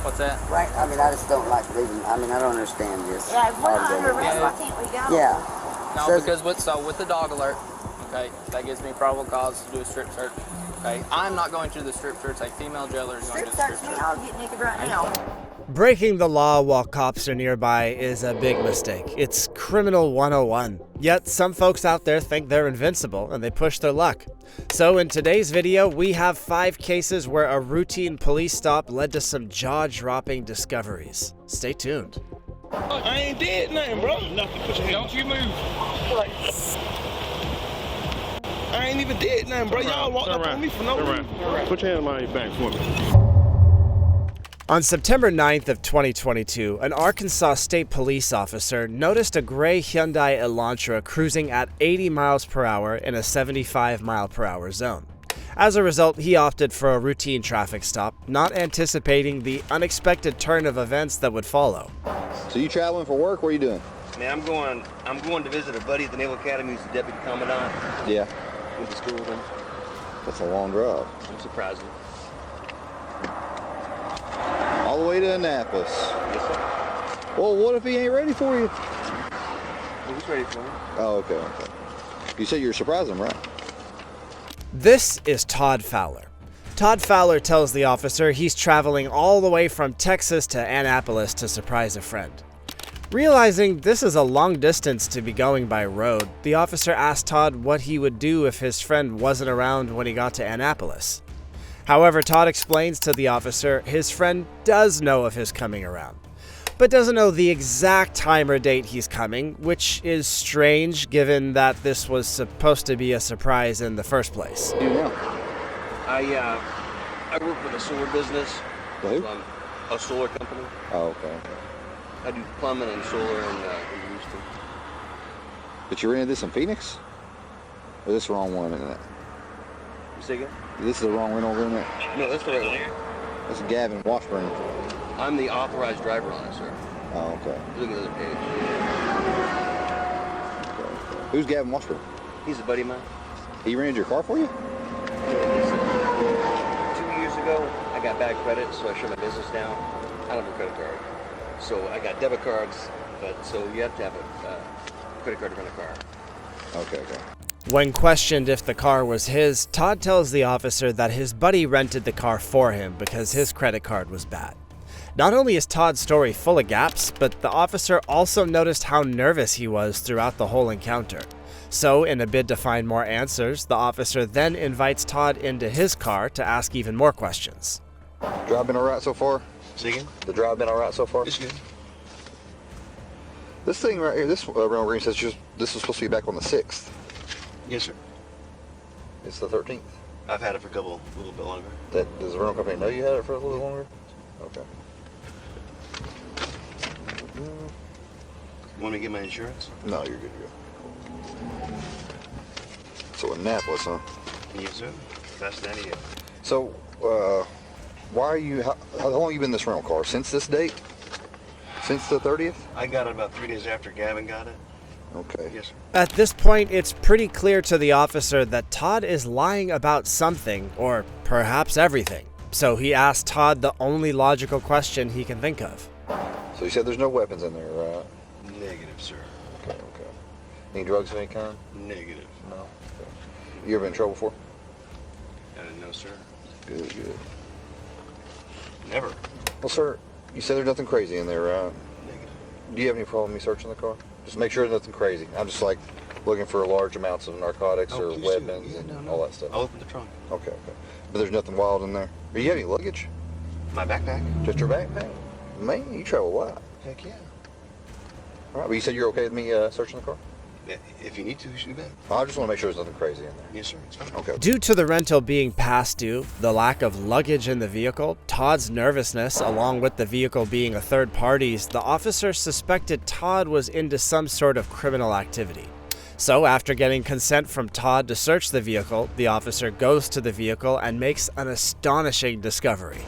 What's that? Right, I mean, I just don't like leaving. I mean, I don't understand this. Yeah, if we're under arrest, Yeah. why can't we go? Yeah. No, Says- because with the dog alert, okay, that gives me probable cause to do a strip search. Okay, I'm not going to the strip search. A female jailer is going to Strip do the strip search me, search. I'll get naked right now. Breaking the law while cops are nearby is a big mistake. It's criminal 101. Yet some folks out there think they're invincible and they push their luck. So in today's video, we have 5 cases where a routine police stop led to some jaw-dropping discoveries. Stay tuned. I ain't did nothing, bro. Nothing. Put your hand. Don't you move. I ain't even did nothing, bro. Y'all walked up on me for no reason. Put your hand on your back for me. On September 9th of 2022, an Arkansas State Police officer noticed a gray Hyundai Elantra cruising at 80 miles per hour in a 75 mile per hour zone. As a result, he opted for a routine traffic stop, not anticipating the unexpected turn of events that would follow. So you traveling for work? What are you doing? Man, I'm going to visit a buddy at the Naval Academy who's the deputy commandant. Yeah. Went to school with him. That's a long drive. I'm surprised. All the way to Annapolis. Yes, sir. Well, what if he ain't ready for you? He's ready for me. Oh, okay. You said you're surprising him, right? This is Todd Fowler. Todd Fowler tells the officer he's traveling all the way from Texas to Annapolis to surprise a friend. Realizing this is a long distance to be going by road, the officer asked Todd what he would do if his friend wasn't around when he got to Annapolis. However, Todd explains to the officer his friend does know of his coming around, but doesn't know the exact time or date he's coming, which is strange given that this was supposed to be a surprise in the first place. You know. I work with a solar business. Who? A solar company. Oh, okay. I do plumbing and solar in Houston. But you rented this in Phoenix? Or is this the wrong one, isn't it? You say again? This is the wrong rental agreement? No, that's the right one. That's Gavin Washburn. I'm the authorized driver on it, sir. Oh, okay. Look at the other page. Okay. Who's Gavin Washburn? He's a buddy of mine. He rented your car for you? 2 years ago, I got bad credit, so I shut my business down. I don't have a credit card. So I got debit cards, but so you have to have a credit card to rent a car. Okay. When questioned if the car was his, Todd tells the officer that his buddy rented the car for him because his credit card was bad. Not only is Todd's story full of gaps, but the officer also noticed how nervous he was throughout the whole encounter. So, in a bid to find more answers, the officer then invites Todd into his car to ask even more questions. Drive been alright so far? Say again? The drive been alright so far? It's good. This thing right here, this rental agreement says this was supposed to be back on the 6th. Yes, sir. It's the 13th. I've had it for a little bit longer. Does the rental company know you had it for a little longer? Okay. You want me to get my insurance? No, you're good to go. So Annapolis, huh? Yes, sir. That's the idea. So, why are you, how long you been in this rental car? Since this date? Since the 30th? I got it about 3 days after Gavin got it. Okay. Yes, sir. At this point, it's pretty clear to the officer that Todd is lying about something, or perhaps everything. So he asked Todd the only logical question he can think of. So you said there's no weapons in there, right? Negative, sir. Okay. Any drugs of any kind? Negative. No. Okay. You ever been in trouble before? No, sir. Good. Never. Well, sir, you said there's nothing crazy in there, right? Negative. Do you have any problem me searching the car? Just make sure there's nothing crazy. I'm just like looking for large amounts of narcotics or please do. weapons Yeah, and no. all that stuff. I'll open the trunk. Okay. But there's nothing wild in there. Do you have any luggage? My backpack? Just your backpack? Man, you travel a lot. Heck yeah. All right, but you said you're okay with me searching the car? If you need to, you bet. I just want to make sure there's nothing crazy in there. Yes, sir. It's fine. Okay. Due to the rental being past due, the lack of luggage in the vehicle, Todd's nervousness, along with the vehicle being a third party's, the officer suspected Todd was into some sort of criminal activity. So after getting consent from Todd to search the vehicle, the officer goes to the vehicle and makes an astonishing discovery.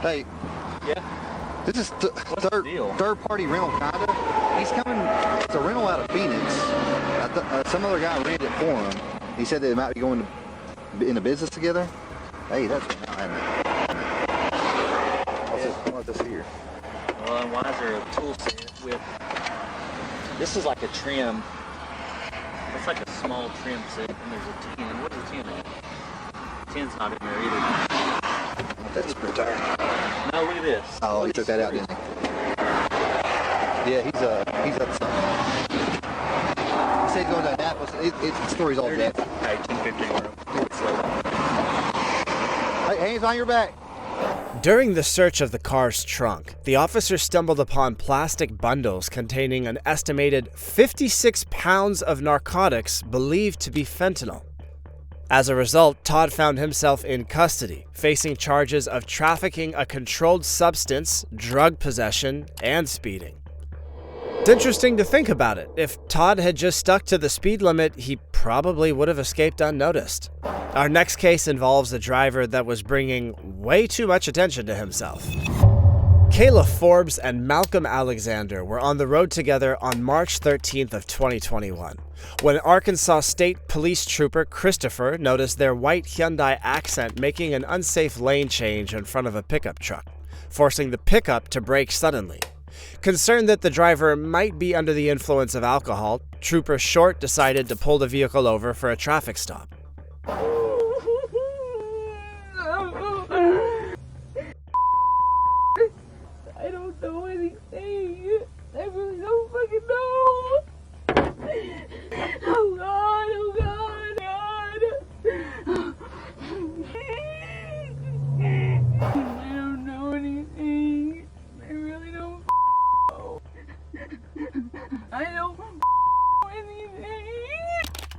Hey. Yeah? This is the deal? third party rental kinda. He's coming, it's a rental out of Phoenix. I some other guy rented it for him. He said they might be going into business together. Hey, that's what's this here? Well, and why is there a tool set with? This is like a trim. It's like a small trim set, and there's a 10. What is a 10 at? 10's not in there either. That's pretty tired. No, look at this. Oh, he took that out, didn't he? Yeah, he's up something. He said he's going to Annapolis. The story's all dead. Hey, 10:15. Hey, hands on your back. During the search of the car's trunk, the officer stumbled upon plastic bundles containing an estimated 56 pounds of narcotics believed to be fentanyl. As a result, Todd found himself in custody, facing charges of trafficking a controlled substance, drug possession, and speeding. It's interesting to think about it. If Todd had just stuck to the speed limit, he probably would have escaped unnoticed. Our next case involves a driver that was bringing way too much attention to himself. Kayla Forbes and Malcolm Alexander were on the road together on March 13th of 2021, when Arkansas State Police Trooper Christopher noticed their white Hyundai Accent making an unsafe lane change in front of a pickup truck, forcing the pickup to brake suddenly. Concerned that the driver might be under the influence of alcohol, Trooper Short decided to pull the vehicle over for a traffic stop. I don't know anything. I really don't fucking know. Oh God, oh God, God. I don't know anything. I really don't know. I don't know anything.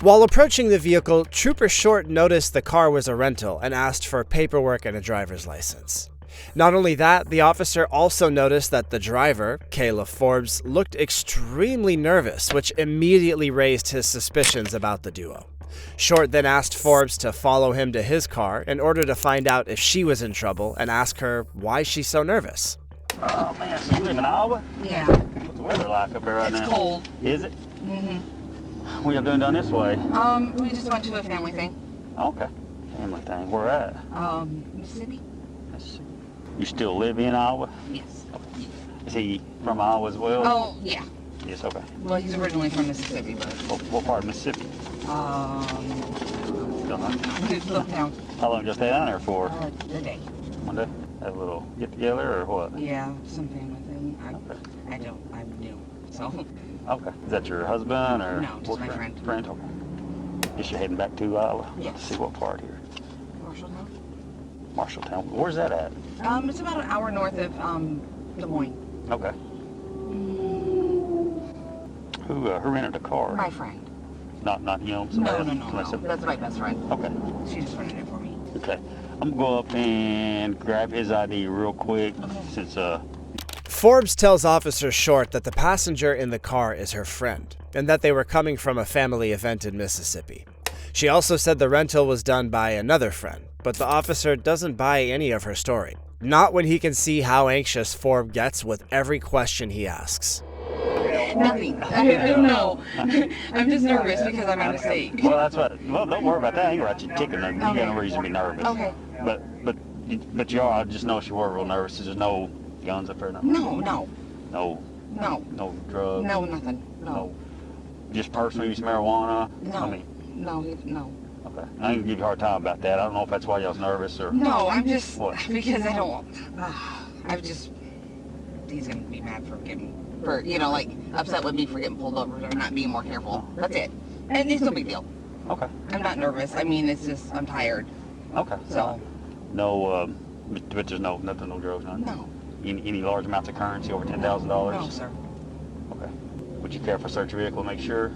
While approaching the vehicle, Trooper Short noticed the car was a rental and asked for paperwork and a driver's license. Not only that, the officer also noticed that the driver, Kayla Forbes, looked extremely nervous, which immediately raised his suspicions about the duo. Short then asked Forbes to follow him to his car in order to find out if she was in trouble and ask her why she's so nervous. Oh man, so you live in Iowa? Yeah. What's the weather like up there right now? It's cold. Is it? Mm-hmm. What y'all doing down this way? We just went to a family thing. Okay. Family thing. Where at? Mississippi? You still live in Iowa? Yes. Is he from Iowa as well? Oh, yeah. Yes, okay. Well, he's originally from Mississippi, but... What part of Mississippi? Don't know. Little town. How long did you stay down there for? A day. One day? Have a little get together or what? Yeah, some family thing. I'm new, so... Okay. Is that your husband or? No, just my friend. Friend, okay. Guess you're heading back to Iowa? Yes. Let's see what part here. Marshalltown? Marshalltown. Where's that at? It's about an hour north of, Des Moines. Okay. Who rented the car? My friend. Not you know, No. else? That's my best friend. Okay. She just rented it for me. Okay. I'm gonna go up and grab his ID real quick since Forbes tells Officer Short that the passenger in the car is her friend, and that they were coming from a family event in Mississippi. She also said the rental was done by another friend, but the officer doesn't buy any of her story. Not when he can see how anxious Forbes gets with every question he asks. Nothing. I don't know. I'm just nervous because I'm out of state. Well, that's what. Well, don't worry about that. I ain't write you a ticket. You got no reason to be nervous. Okay. But you are. I just know she were real nervous. There's no guns up there. No. No drugs. No, nothing. No. Just personal use marijuana. No. No. Okay. I ain't gonna give you a hard time about that. I don't know if that's why y'all's nervous or. No, I'm just what? Because I don't. He's gonna be mad for like upset with me for getting pulled over or not being more careful. That's it. And it's no big deal. Okay. I'm not nervous. I mean, it's just I'm tired. Okay. So. No, but there's no drugs, none? No. Any large amounts of currency over $10,000? No, sir. Okay. Would you care for search your vehicle to make sure?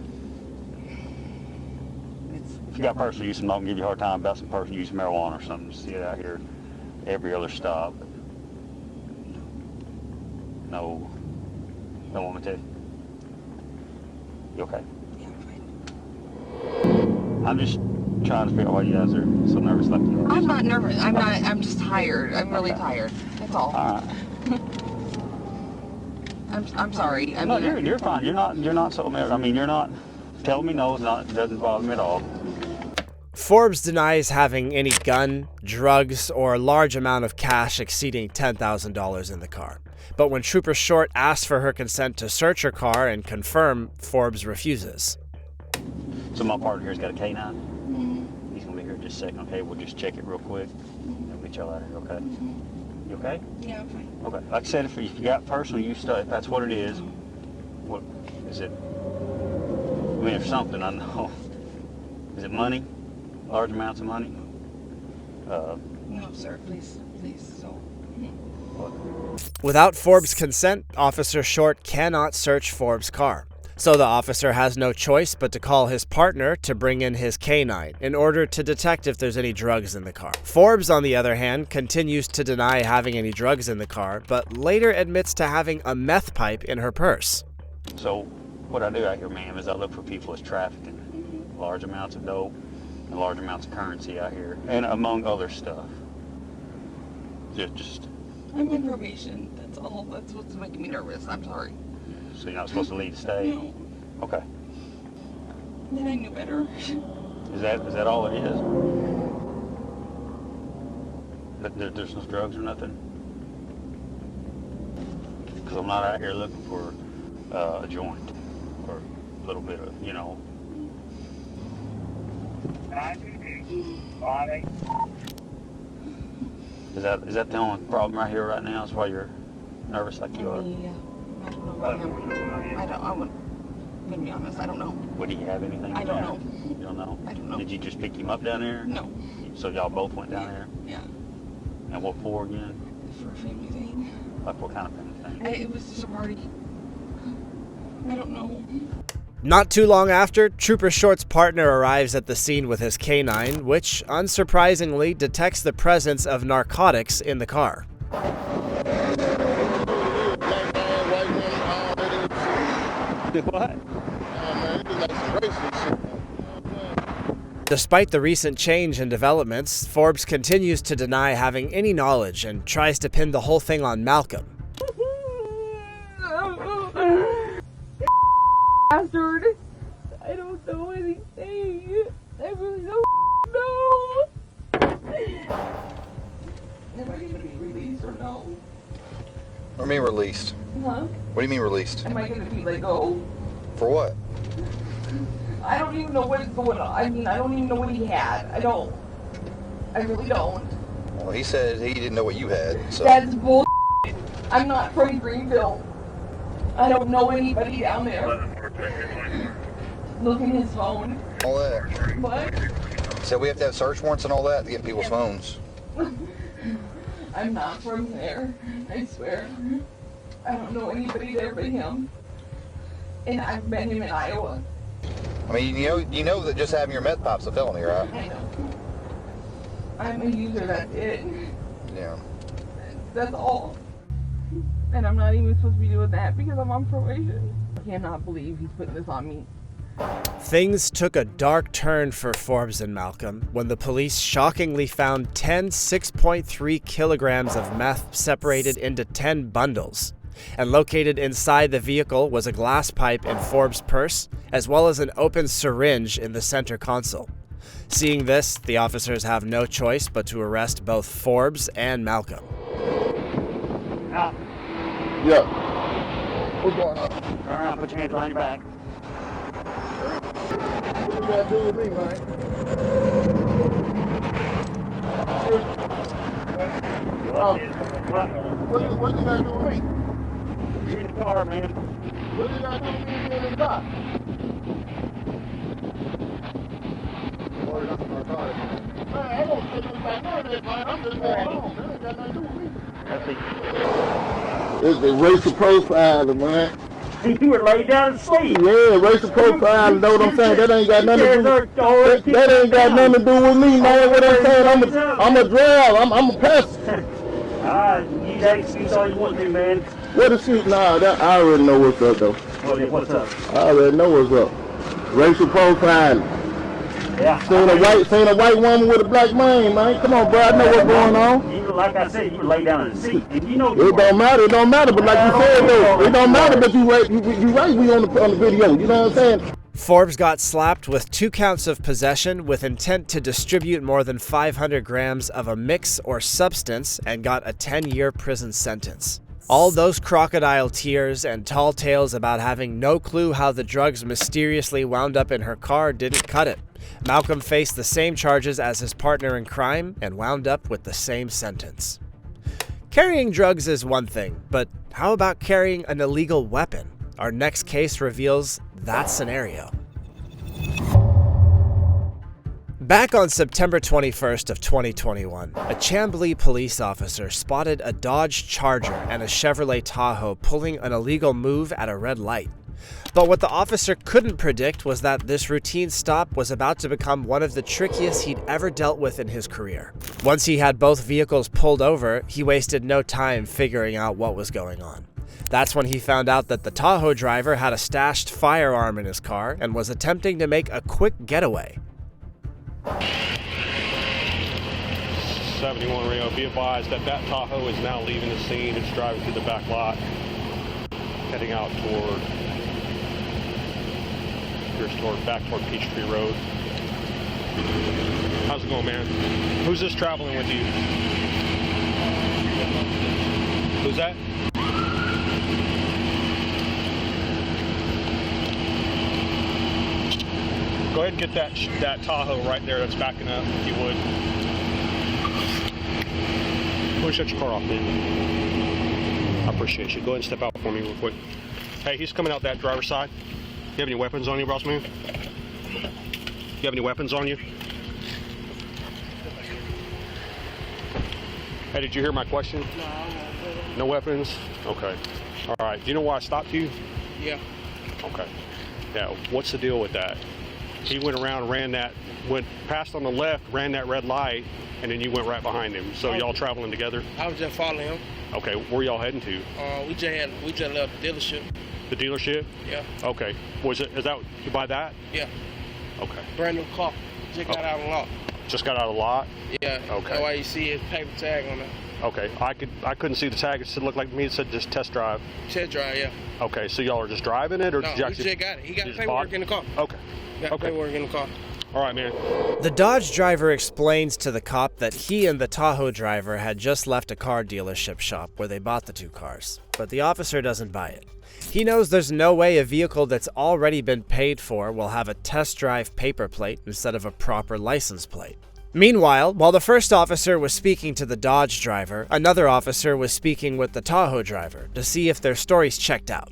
If you got personal use, I'm not gonna give you a hard time about some personal use of marijuana or something. Just see it out here every other stop. No. Don't want me to? You okay? Yeah, I'm fine. I'm just trying to figure out why you guys are so nervous like you are. I'm not nervous. I'm just tired. I'm really tired. That's all. All right. I'm sorry. No, you're fine. You're not so nervous. I mean, you're not tell me no, it doesn't bother me at all. Forbes denies having any gun, drugs, or a large amount of cash exceeding $10,000 in the car. But when Trooper Short asks for her consent to search her car and confirm, Forbes refuses. So my partner here's got a K9. He's gonna be here in just a second. Okay, we'll just check it real quick. We'll get y'all out of here. Okay? You okay? Yeah, I'm fine. Okay. Like I said, if you got personal use stuff, if that's what it is, what is it? I mean, if something, I know. Is it money? Large amounts of money? No, sir. Please, so. Without Forbes' consent, Officer Short cannot search Forbes' car. So the officer has no choice but to call his partner to bring in his K9 in order to detect if there's any drugs in the car. Forbes, on the other hand, continues to deny having any drugs in the car, but later admits to having a meth pipe in her purse. So what I do out here, ma'am, is I look for people that's trafficking large amounts of dope and large amounts of currency out here, and among other stuff. Just I'm on probation. That's all. That's what's making me nervous. I'm sorry. So you're not supposed to leave the state? No. Okay. Then I knew better. Is that all it is? There's no drugs or nothing? Because I'm not out here looking for a joint or a little bit of, you know. Is that the only problem right here right now? Is why you're nervous like you are? Yeah. I don't know why I'm gonna be honest, I don't know. Would he have anything? I don't know. You don't know? I don't know. Did you just pick him up down there? No. So y'all both went down there? Yeah. And what for again? For a family thing. Like what kind of family thing? It was just a party. I don't know. Not too long after, Trooper Short's partner arrives at the scene with his K9, which, unsurprisingly, detects the presence of narcotics in the car. What? Despite the recent change in developments, Forbes continues to deny having any knowledge and tries to pin the whole thing on Malcolm. Bastard! I don't know anything. I really don't know. Am I gonna be released or no? What do you mean released? Huh? What do you mean released? Am I gonna be let go? For what? I don't even know what is going on. I mean, I don't even know what he had. I really don't. Well, he said he didn't know what you had, so. That's bull. I'm not from Greenville. I don't know anybody down there. Look in his phone. All that. What? So we have to have search warrants and all that to get people's phones. I'm not from there. I swear. I don't know anybody there but him. And I've met him in Iowa. I mean, you know that just having your meth pop's a felony, right? I know. I'm a user, that's it. Yeah. That's all. And I'm not even supposed to be doing that because I'm on probation. I cannot believe he's putting this on me. Things took a dark turn for Forbes and Malcolm when the police shockingly found 10 6.3 kilograms of meth separated into 10 bundles. And located inside the vehicle was a glass pipe in Forbes' purse, as well as an open syringe in the center console. Seeing this, the officers have no choice but to arrest both Forbes and Malcolm. Yeah. What's going on? Turn around, put your hands behind your back. What you gotta do with me, man? What you gotta do with me? You're in the car, man. What you gotta do with me in the car? Man, I don't take this back none of that, man. I'm just going home. That ain't got nothing to do with me. It's the racial profiling, man. You were laid down to sleep. Yeah, racial profiling, know what I'm saying? That ain't got nothing to do with that ain't got nothing to do with me, man. What I'm saying, I'm a driver, I'm a passenger. Use that excuse all you want to, man. What is shit? Nah, I already know what's up, though. What's up? I already know what's up. Racial profiling. Yeah. Seen a white woman with a black man, man. Come on, bro. I know what's going on. Like I said, you were laid down in the seat, and you know. It don't matter. It don't matter. But like you said, though, it don't matter. But you right. We on the video. You know what I'm saying? Forbes got slapped with 2 counts of possession with intent to distribute more than 500 grams of a mix or substance and got a 10-year prison sentence. All those crocodile tears and tall tales about having no clue how the drugs mysteriously wound up in her car didn't cut it. Malcolm faced the same charges as his partner in crime and wound up with the same sentence. Carrying drugs is one thing, but how about carrying an illegal weapon? Our next case reveals that scenario. Back on September 21st of 2021, a Chamblee police officer spotted a Dodge Charger and a Chevrolet Tahoe pulling an illegal move at a red light. But what the officer couldn't predict was that this routine stop was about to become one of the trickiest he'd ever dealt with in his career. Once he had both vehicles pulled over, he wasted no time figuring out what was going on. That's when he found out that the Tahoe driver had a stashed firearm in his car and was attempting to make a quick getaway. 71 Rio, be advised that Tahoe is now leaving the scene. It's driving through the back lot, heading out back toward Peachtree Road. How's it going, man? Who's this traveling with you? Who's that? Go ahead and get that Tahoe right there that's backing up, if you would. Go ahead and shut your car off, man. I appreciate you. Go ahead and step out for me real quick. Hey, he's coming out that driver's side. You have any weapons on you, boss man? You have any weapons on you? Hey, did you hear my question? No, no weapons? Okay. All right. Do you know why I stopped you? Yeah. Okay. Yeah, what's the deal with that? He went around, went past on the left, ran that red light, and then you went right behind him. So y'all traveling together? I was just following him. Okay, where y'all heading to? We just left the dealership. The dealership? Yeah. Okay. Is that, you buy that? Yeah. Okay. Brand new car. Just got out of the lot. Just got out of the lot? Yeah. Okay. That's why you see his paper tag on it. Okay. I couldn't see the tag. It looked like to me it said just test drive. Test drive, yeah. Okay, so y'all are just driving it, or no, did you we just got it. He got paperwork in the car. Okay. Got paperwork in the car. All right, man. The Dodge driver explains to the cop that he and the Tahoe driver had just left a car dealership shop where they bought the 2 cars, but the officer doesn't buy it. He knows there's no way a vehicle that's already been paid for will have a test drive paper plate instead of a proper license plate. Meanwhile, while the first officer was speaking to the Dodge driver, another officer was speaking with the Tahoe driver to see if their stories checked out.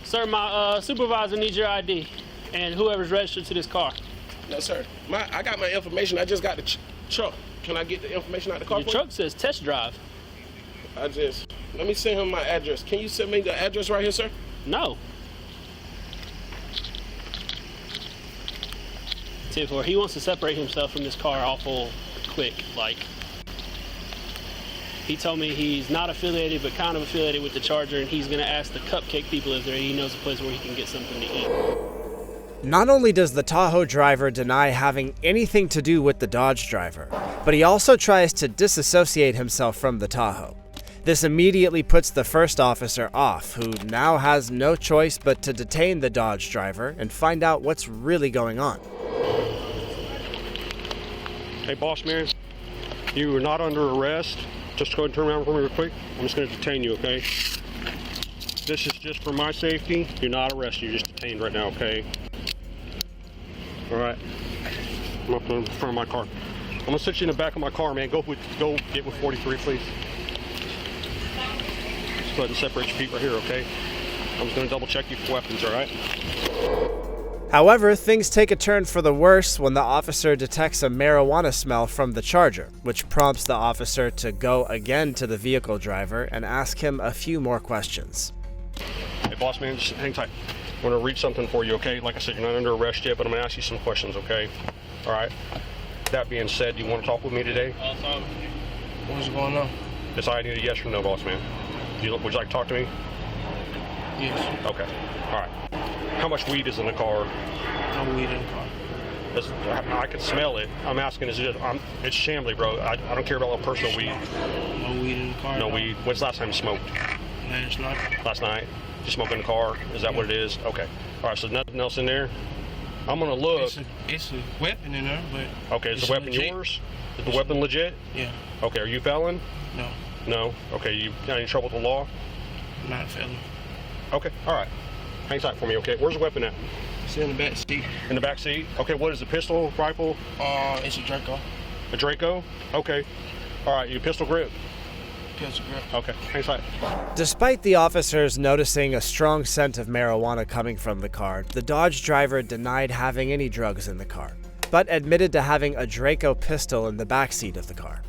Sir, my supervisor needs your ID and whoever's registered to this car. No, sir. I got my information. I just got the truck. Can I get the information out of the car? Your truck says test drive. Let me send him my address. Can you send me the address right here, sir? No. Therefore, he wants to separate himself from this car awful quick. Like, he told me he's not affiliated, but kind of affiliated with the Charger, and he's going to ask the Cupcake people if he knows a place where he can get something to eat. Not only does the Tahoe driver deny having anything to do with the Dodge driver, but he also tries to disassociate himself from the Tahoe. This immediately puts the first officer off, who now has no choice but to detain the Dodge driver and find out what's really going on. Hey, boss man, you are not under arrest. Just go ahead and turn around for me real quick. I'm just going to detain you, okay? This is just for my safety. You're not arrested. You're just detained right now, okay? All right. I'm up in front of my car. I'm going to sit you in the back of my car, man. Go get with 43, please. Just go ahead and separate your feet right here, okay? I'm just going to double check you for weapons, all right? However, things take a turn for the worse when the officer detects a marijuana smell from the Charger, which prompts the officer to go again to the vehicle driver and ask him a few more questions. Hey, boss man, just hang tight. I'm going to read something for you, okay? Like I said, you're not under arrest yet, but I'm going to ask you some questions, okay? All right? That being said, do you want to talk with me today? What's going on? Yes, I need a yes or no, boss man. Would you like to talk to me? Yes. Okay. All right. How much weed is in the car? No weed in the car. I can smell it. I'm asking, it's Chamblee, bro. I don't care about personal weed. No weed in the car? No weed. When's the last time you smoked? Last night. Last night? You smoke in the car? Is that what it is? Okay. All right, so nothing else in there? I'm gonna look. It's a weapon in there, but... Okay, is the weapon legit. yours? Is the weapon legit? Yeah. Okay, are you felon? No. No? Okay, you got any trouble with the law? Not a felon. Okay, all right. Hang tight for me, okay? Where's the weapon at? It's in the back seat. In the back seat? Okay, what is it, pistol, rifle? It's a Draco. A Draco? Okay. All right, you pistol grip? Pistol grip. Okay, hang tight. Despite the officers noticing a strong scent of marijuana coming from the car, the Dodge driver denied having any drugs in the car, but admitted to having a Draco pistol in the backseat of the car.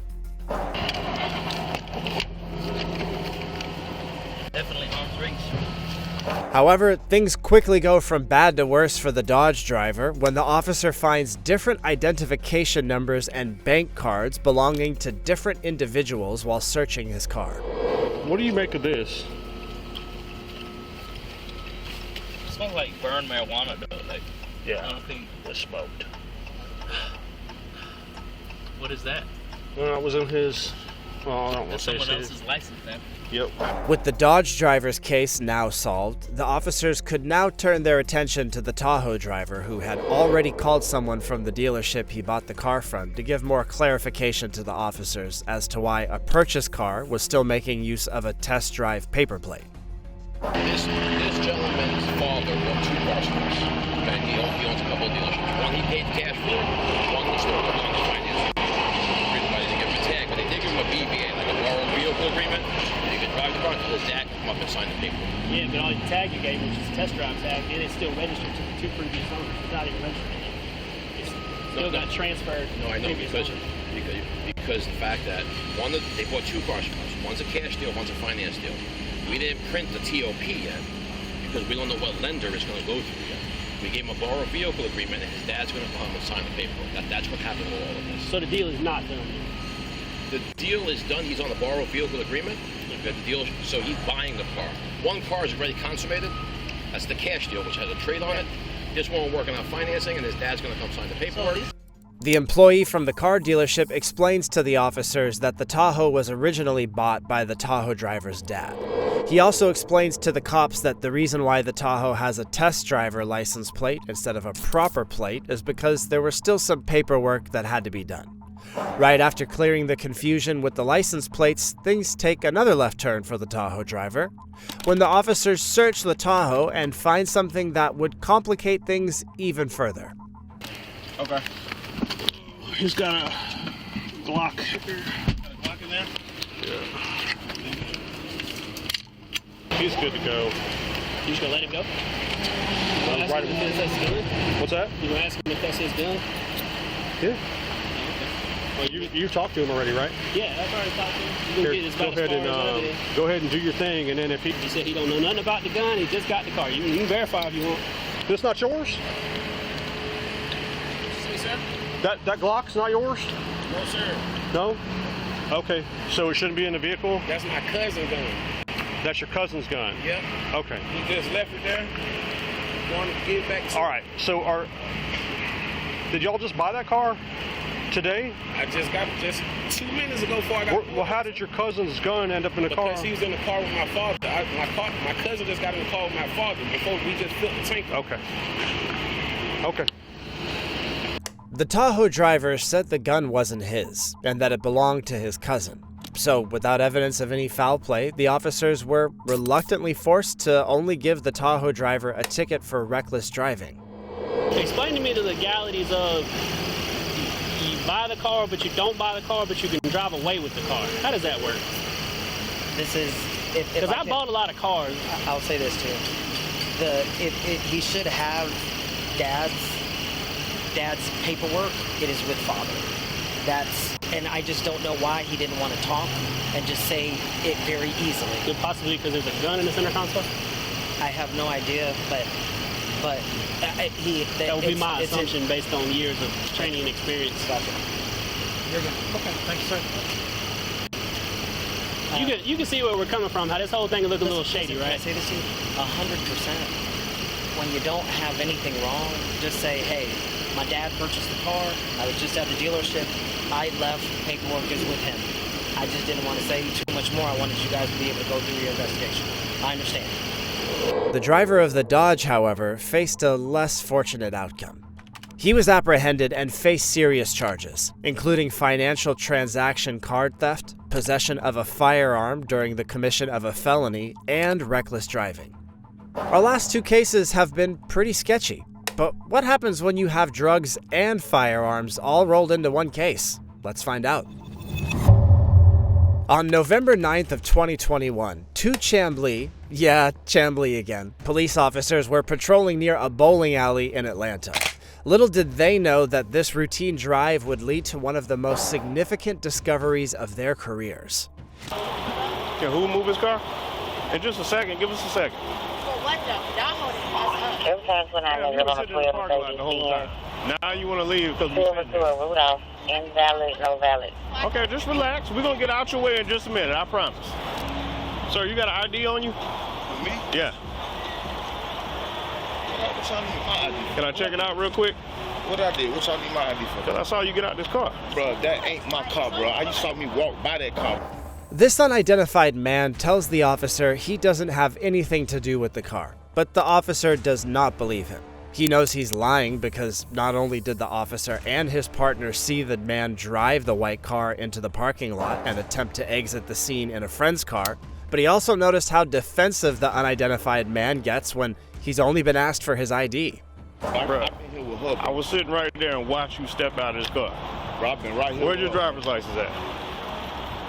Definitely arms reach. However, things quickly go from bad to worse for the Dodge driver when the officer finds different identification numbers and bank cards belonging to different individuals while searching his car. What do you make of this? It smells like burned marijuana, though. Like, Yeah. I don't think It's smoked. What is that? Well, it was in his... Well, I don't want That's to say someone it's else's license, then. Yep. With the Dodge driver's case now solved, the officers could now turn their attention to the Tahoe driver who had already called someone from the dealership he bought the car from to give more clarification to the officers as to why a purchased car was still making use of a test drive paper plate. This gentleman's father bought 2 car stores. Okay, he owns a couple of dealerships. One he paid cash for, one he still put on the finance. The reason why they didn't give him a tag, but they did give him a BVA, like a borrowed vehicle agreement. And he could drive the car until his dad could come up and sign the paper. Yeah, but all the tag you gave, which is a test drive tag, and it's still registered to the 2 previous owners. It's not even registered. It's still got transferred. No, I know, previous because owners. the fact that they bought 2 car stores. One's a cash deal, one's a finance deal. We didn't print the TOP yet because we don't know what lender it's going to go through yet. We gave him a borrowed vehicle agreement, and his dad's going to come and sign the paperwork. That's what happened with all of this. So the deal is not done. The deal is done. He's on a borrowed vehicle agreement. The deal, so he's buying the car. One car is already consummated. That's the cash deal, which has a trade on it. This one working on financing, and his dad's going to come sign the paperwork. The employee from the car dealership explains to the officers that the Tahoe was originally bought by the Tahoe driver's dad. He also explains to the cops that the reason why the Tahoe has a test driver license plate instead of a proper plate is because there was still some paperwork that had to be done. Right after clearing the confusion with the license plates, things take another left turn for the Tahoe driver, when the officers search the Tahoe and find something that would complicate things even further. Okay. He's got a Glock. Got a Glock in there? Yeah. He's good to go. You just gonna let him go? Right. What's that? You gonna ask him if that's his gun? Yeah. Well, you talked to him already, right? Yeah, I've already talked to him. You Here, can get as go about as ahead far as I and did. go ahead and do your thing, and then if he said he don't know nothing about the gun, he just got the car. You can verify if you want. This not yours? That Glock's not yours? No, sir. No? Okay. So it shouldn't be in the vehicle? That's my cousin's gun. That's your cousin's gun? Yep. Okay. He just left it there. Wanted to get it back to All right. So did y'all just buy that car today? I just got it just 2 minutes ago before I got Well, how did your cousin's gun end up in the car? Because he was in the car with my father. My cousin just got in the car with my father before we just filled the tank. Okay. Okay. The Tahoe driver said the gun wasn't his, and that it belonged to his cousin. So, without evidence of any foul play, the officers were reluctantly forced to only give the Tahoe driver a ticket for reckless driving. Explain to me the legalities of you buy the car, but you don't buy the car, but you can drive away with the car. How does that work? This is... Because I bought a lot of cars. I'll say this too. He should have dad's paperwork. It is with father. And I just don't know why he didn't want to talk and just say it very easily. Could possibly because there's a gun in the center console? I have no idea, but that would be my assumption based on years of training and experience. Gotcha. You're good. Okay, thank you, sir. You can see where we're coming from, how this whole thing look a little shady, right? Can I say this to you? 100%. When you don't have anything wrong, just say, hey, my dad purchased the car. I was just at the dealership. I left. Paperwork is with him. I just didn't want to say too much more. I wanted you guys to be able to go through your investigation. I understand. The driver of the Dodge, however, faced a less fortunate outcome. He was apprehended and faced serious charges, including financial transaction card theft, possession of a firearm during the commission of a felony, and reckless driving. Our last two cases have been pretty sketchy, but what happens when you have drugs and firearms all rolled into one case? Let's find out. On November 9th of 2021, two Chamblee again, police officers were patrolling near a bowling alley in Atlanta. Little did they know that this routine drive would lead to one of the most significant discoveries of their careers. Can who move his car? In just a second, give us a second. Sometimes when I live on a 12 Now you want to leave because we to a Rudolph, invalid, no valid. Okay, just relax. We're going to get out your way in just a minute, I promise. Sir, you got an ID on you? Me? Yeah. Can I check it out real quick? What I did? What y'all need my ID for? Because I saw you get out this car. Bro, that ain't my car, bro. You saw me walk by that car. This unidentified man tells the officer he doesn't have anything to do with the car, but the officer does not believe him. He knows he's lying because not only did the officer and his partner see the man drive the white car into the parking lot and attempt to exit the scene in a friend's car, but he also noticed how defensive the unidentified man gets when he's only been asked for his ID. Bro, I was sitting right there and watched you step out of this car. Bro, I've been right here. Where's your driver's license at?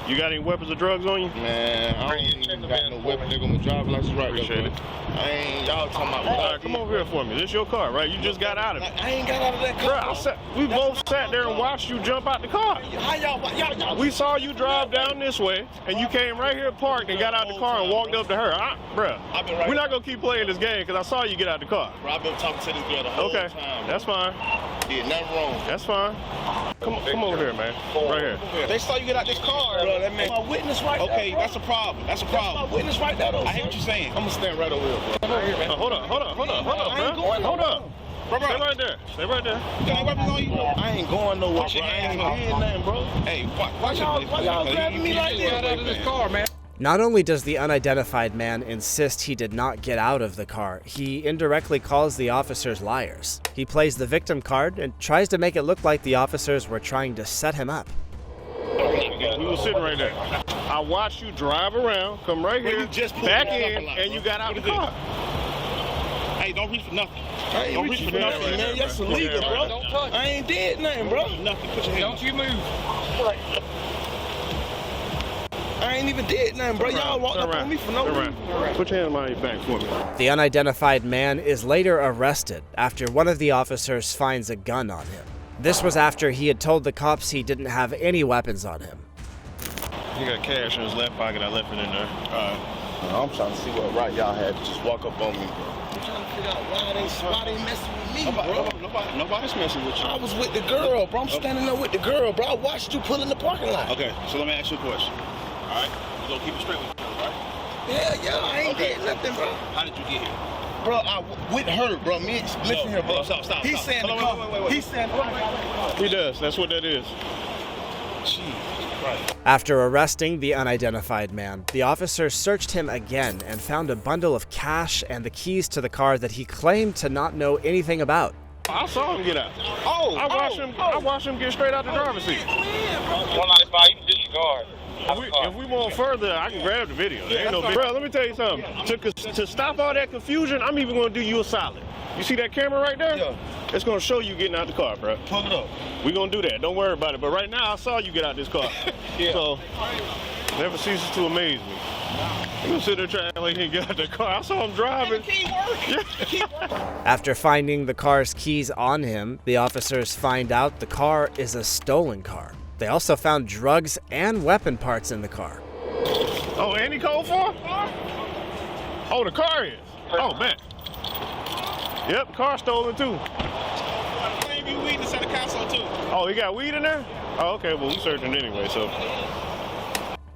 You got any weapons or drugs on you? Man, I don't even got no weapon. They're gonna drive license right there. Appreciate it. I ain't, y'all talking about. All right, come over here for me. This your car, right? You just got out of it. I ain't got out of that car. Bro, we both sat there and watched you jump out the car. How y'all? We saw you drive down this way, and you came right here, parked, and got out the car and walked up to her. Bro, we're not gonna keep playing this game because I saw you get out the car. Bro, I've been talking to this girl the whole time. Okay, that's fine. Did nothing wrong. That's fine. Come over here, man. Right here. They saw you get out this car. Bro, that man. My witness right there. Okay, that's a problem. That's a problem. That's my witness right there, though. I hear what you're saying. I'm gonna stand right over here, bro. Hold on, I ain't going hold nowhere. up. Stay right there. Stay right there. Got weapons on you? I ain't going nowhere, bro. I ain't did nothing, bro. Hey, why y'all grabbing me like this? Get out of this car, man. Not only does the unidentified man insist he did not get out of the car, he indirectly calls the officers liars. He plays the victim card and tries to make it look like the officers were trying to set him up. You were sitting right there. I watched you drive around, come right here, back in, and you got out of the car. Hey, don't reach for nothing. I ain't reaching for nothing, man. That's illegal, bro. Don't touch. I ain't did nothing, bro. Nothing. Put your hand. Don't you move. I ain't even did nothing, bro. Y'all walked up on me for no reason. Put your hand on your back for me. The unidentified man is later arrested after one of the officers finds a gun on him. This was after he had told the cops he didn't have any weapons on him. He got cash in his left pocket. I left it in there. I'm trying to see what right y'all had to just walk up on me, bro. I'm trying to figure out why they messing with me, bro. Nobody's messing with you. I was with the girl, bro. I'm standing there with the girl, bro. I watched you pull in the parking lot. Okay, so let me ask you a question. All right, we're gonna keep it straight with you, right? Yeah, I ain't did nothing, bro. How did you get here? Bro, I with her, bro. Listen here, bro. Stop. He's saying the car. He's saying He does. That's what that is. Right. After arresting the unidentified man, the officers searched him again and found a bundle of cash and the keys to the car that he claimed to not know anything about. I saw him get out. I watched him get straight out the driver's seat. 195, you can disregard. If we want further, I can grab the video. There ain't no big. Bro, let me tell you something. To stop all that confusion, I'm even going to do you a solid. You see that camera right there? Yeah. It's going to show you getting out the car, bro. Plug it up. We're going to do that. Don't worry about it. But right now, I saw you get out this car. Yeah. So, never ceases to amaze me. You're going to sit there trying to like he get out the car. I saw him driving. After finding the car's keys on him, the officers find out the car is a stolen car. They also found drugs and weapon parts in the car. Oh, and he code for? Oh, the car is. Oh, man. Yep, car stolen too. Maybe weed inside the console too. Oh, he got weed in there? Oh, okay, well, we searching anyway, so.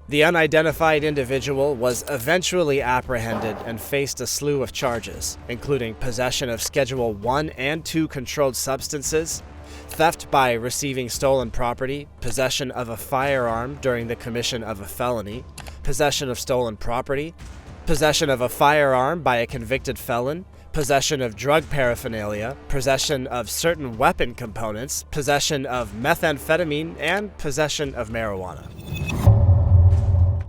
The unidentified individual was eventually apprehended and faced a slew of charges, including possession of Schedule 1 and 2 controlled substances, theft by receiving stolen property, possession of a firearm during the commission of a felony, possession of stolen property, possession of a firearm by a convicted felon, possession of drug paraphernalia, possession of certain weapon components, possession of methamphetamine, and possession of marijuana.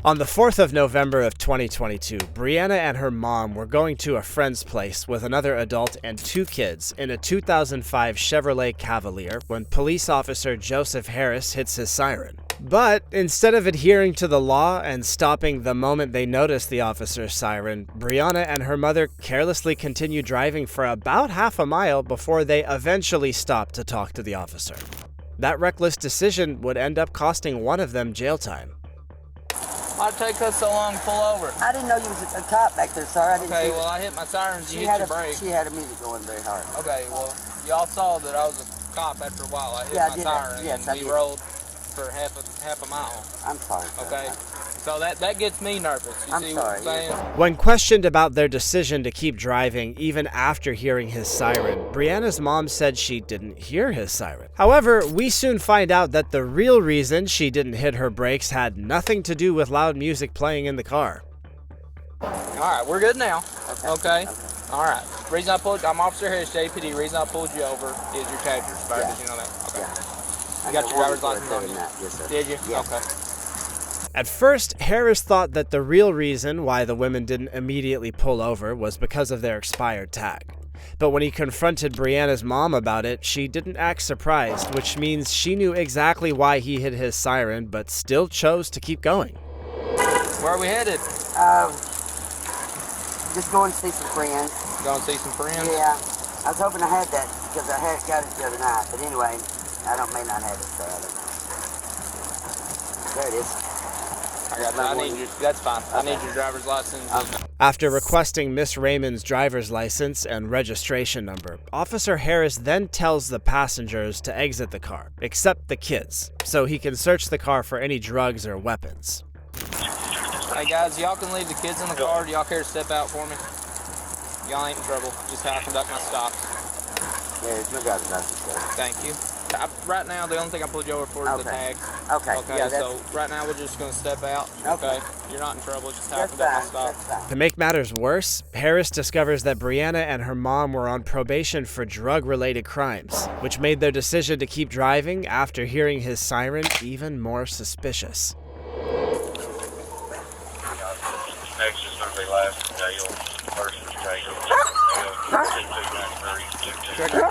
On the 4th of November of 2022, Brianna and her mom were going to a friend's place with another adult and 2 kids in a 2005 Chevrolet Cavalier when police officer Joseph Harris hits his siren. But instead of adhering to the law and stopping the moment they noticed the officer's siren, Brianna and her mother carelessly continued driving for about half a mile before they eventually stopped to talk to the officer. That reckless decision would end up costing one of them jail time. Why'd it take us so long to pull over? I didn't know you was a cop back there, sir. I didn't Okay, see well, I hit my sirens, you she hit had your a, brake. She had a music going very hard. Okay, well, y'all saw that I was a cop after a while. I hit Yeah, I my did. siren Yes, and I we did. rolled for half a mile. I'm sorry, sir. Okay? So that gets me nervous. You I'm see sorry. what I'm saying? When questioned about their decision to keep driving even after hearing his siren, Brianna's mom said she didn't hear his siren. However, we soon find out that the real reason she didn't hit her brakes had nothing to do with loud music playing in the car. All right, we're good now. Okay? All right. Reason I pulled, I'm Officer Harris, JPD. Reason I pulled you over is your tax expired. Did you know that? Okay. You got your driver's license on you? Yes, sir. Did you? Yes. Okay. At first, Harris thought that the real reason why the women didn't immediately pull over was because of their expired tag. But when he confronted Brianna's mom about it, she didn't act surprised, which means she knew exactly why he hit his siren, but still chose to keep going. Where are we headed? Just going to see some friends. Going to see some friends? Yeah. I was hoping I had that because I had got it the other night. But anyway, may not have it, so I don't know. There it is. I got that. I need you. That's fine. I need your driver's license. After requesting Miss Raymond's driver's license and registration number, Officer Harris then tells the passengers to exit the car, except the kids, so he can search the car for any drugs or weapons. Hey guys, y'all can leave the kids in the car. Do y'all care to step out for me? Y'all ain't in trouble. Just how I conduct my stops. Yeah, there's no driver's license, sir. Thank you. Right now, the only thing I pulled you over for is the tags. Okay. Okay, Yeah, so right now we're just going to step out. Okay. You're not in trouble. Just how I That's conduct my fine. stops. That's fine. To make matters worse, Harris discovers that Brianna and her mom were on probation for drug-related crimes, which made their decision to keep driving after hearing his siren even more suspicious. Next is going to be last jail versus jail. 2293.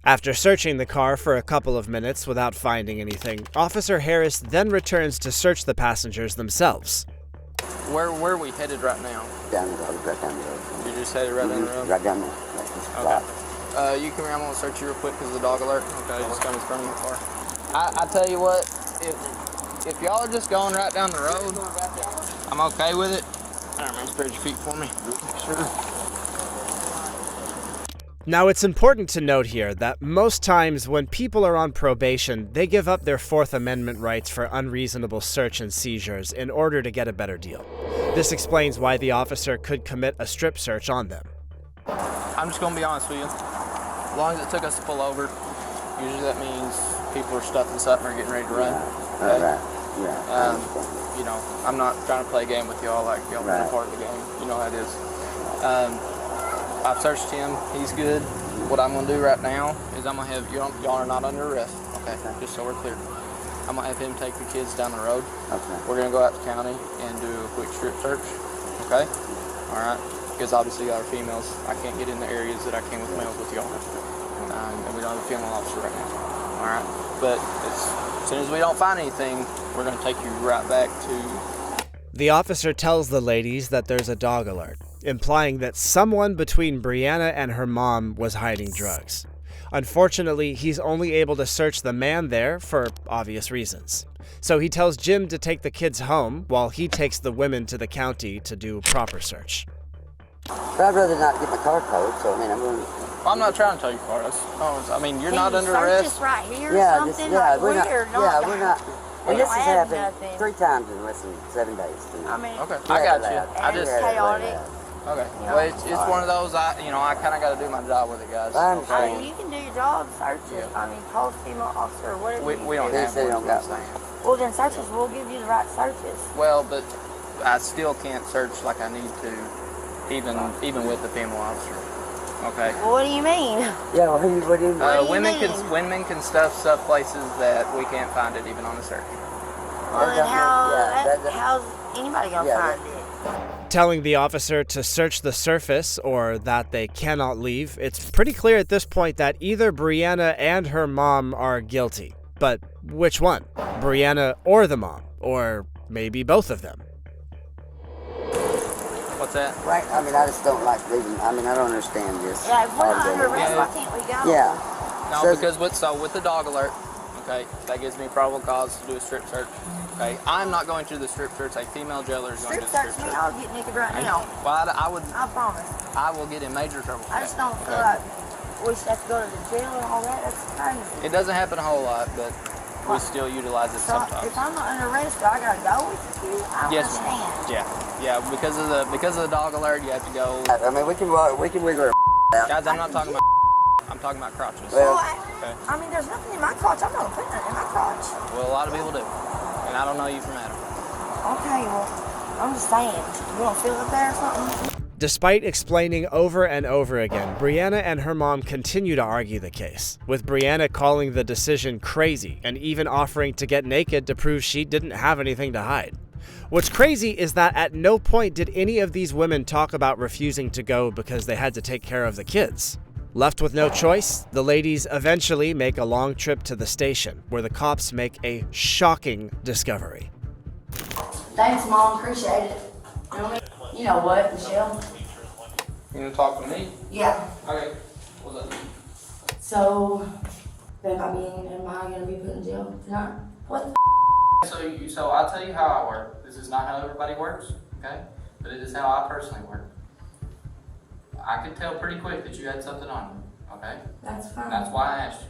After searching the car for a couple of minutes without finding anything, Officer Harris then returns to search the passengers themselves. Where are we headed right now? Down the road, right down the road. You just headed right down the road? Right down there. Okay. You come here. I'm going to search you real quick because of the dog alert. Okay, just come in front of the car. I tell you what, if y'all are just going right down the road, I'm okay with it. All right, man, spread your feet for me. Sure. Now, it's important to note here that most times when people are on probation, they give up their Fourth Amendment rights for unreasonable search and seizures in order to get a better deal. This explains why the officer could commit a strip search on them. I'm just going to be honest with you. As long as it took us to pull over, usually that means people are stuffing something or getting ready to run. Okay? Yeah. You know, I'm not trying to play a game with y'all like y'all are a part of the game. You know how it is. I've searched him. He's good. What I'm going to do right now is I'm going to have, y'all are not under arrest, okay? Just so we're clear. I'm going to have him take the kids down the road. Okay. We're going to go out to county and do a quick strip search, okay? All right? Because obviously y'all are females. I can't get in the areas that I can with males with y'all. And we don't have a female officer right now, all right? But as soon as we don't find anything, we're going to take you right back to... The officer tells the ladies that there's a dog alert, implying that someone between Brianna and her mom was hiding drugs. Unfortunately, he's only able to search the man there for obvious reasons. So he tells Jim to take the kids home while he takes the women to the county to do a proper search. But I'd rather not get my car towed, so I mean, I'm going to... Well, I'm not trying to tell you for us. I mean, you're not under search arrest. us right here Yeah, or just, something? yeah, Like, we're not, not. we're not... We And this don't has have happened nothing. 3 times in less than 7 days. I mean, okay, I got you. I just chaotic. Okay. Well, it's one of those. I kind of got to do my job with it, guys. I mean, you can do your job, search it. I mean, call a female officer or whatever. We don't have one. Well, then search us. We'll give you the right searches. Well, but I still can't search like I need to, even with the female officer. Okay. Well, what do you mean? Yeah, what do you mean? Women can stuff stuff places that we can't find it even on the search. Well, then how's anybody gonna find it? Telling the officer to search the surface or that they cannot leave, it's pretty clear at this point that either Brianna and her mom are guilty. But which one? Brianna or the mom? Or maybe both of them? What's that? Right, I mean, I just don't like leaving. I mean, I don't understand this. Yeah, if we're not under arrest, why can't we go? Yeah. No, because with the dog alert, okay, that gives me probable cause to do a strip search. Okay, I'm not going to the strip search. A female jailer is going to do the strip search. I'll get naked right now. Well, I would. I promise. I will get in major trouble. I just don't feel like we should have to go to the jail and all that. That's crazy. It doesn't happen a whole lot, but we still utilize it sometimes. If I'm not under arrest, do I gotta go with you? I don't understand. Yeah. Because of the dog alert, you have to go. I mean, we can wiggle our out. Guys, I'm not talking about. I'm talking about crotches. Well, okay. I mean, there's nothing in my crotch. I'm not putting nothing in my crotch. Well, a lot of people do, and I don't know you from Adam. Okay, well, I'm just saying. You don't feel it there or something? Despite explaining over and over again, Brianna and her mom continue to argue the case, with Brianna calling the decision crazy and even offering to get naked to prove she didn't have anything to hide. What's crazy is that at no point did any of these women talk about refusing to go because they had to take care of the kids. Left with no choice, the ladies eventually make a long trip to the station, where the cops make a shocking discovery. Thanks, Mom. Appreciate it. You know what, Michelle? You gonna talk to me? Yeah. Okay. What's up? So, am I gonna be put in jail tonight? What the So I'll tell you how I work. This is not how everybody works, okay? But it is how I personally work. I could tell pretty quick that you had something on you, okay? That's fine. That's why I asked you.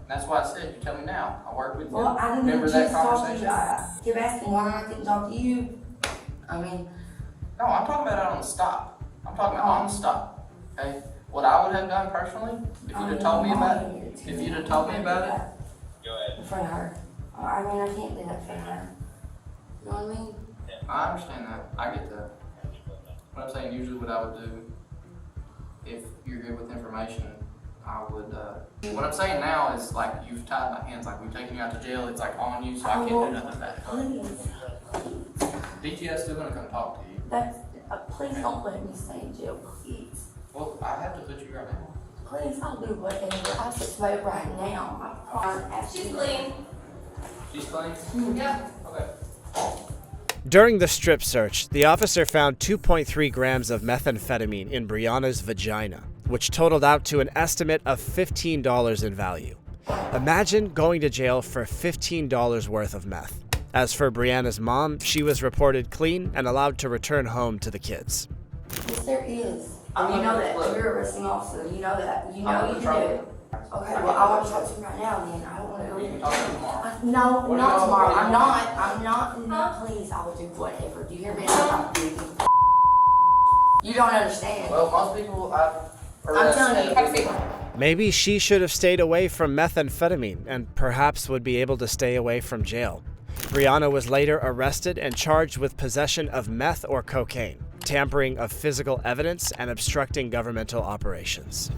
That's why I said, you tell me now. I work with you. Well, I didn't remember just that talk to conversation. you. I keep asking why I couldn't talk to you. I mean... No, I'm talking about it on the stop. I'm talking about on the stop, okay? What I would have done personally, if you'd have told me about it, Go ahead. In front of her. I mean, I can't do that in front of her. You know what I mean? I understand that. I get that. What I'm saying, usually what I would do, if you're good with information, I would, what I'm saying now is like, you've tied my hands, like we've taken you out to jail, it's like on you, so I can't do nothing about it. DTS still gonna come talk to you. Please don't let me stay in jail, please. Well, I have to put you right now. Please, I'll do whatever. I'll just vote right now. She's clean. She's clean? Yeah. Okay. During the strip search, the officer found 2.3 grams of methamphetamine in Brianna's vagina, which totaled out to an estimate of $15 in value. Imagine going to jail for $15 worth of meth. As for Brianna's mom, she was reported clean and allowed to return home to the kids. Yes, there is. You know that. You're a arresting officer. You know that. You know you can do it. Okay, well, I want to talk to you right now then. I don't want to go. You can talk to me tomorrow. No, not tomorrow. I'm not. No, please, I will do whatever. Do you hear me? You don't understand. Well, most people I'm telling you. Maybe she should have stayed away from methamphetamine and perhaps would be able to stay away from jail. Brianna was later arrested and charged with possession of meth or cocaine, tampering of physical evidence, and obstructing governmental operations.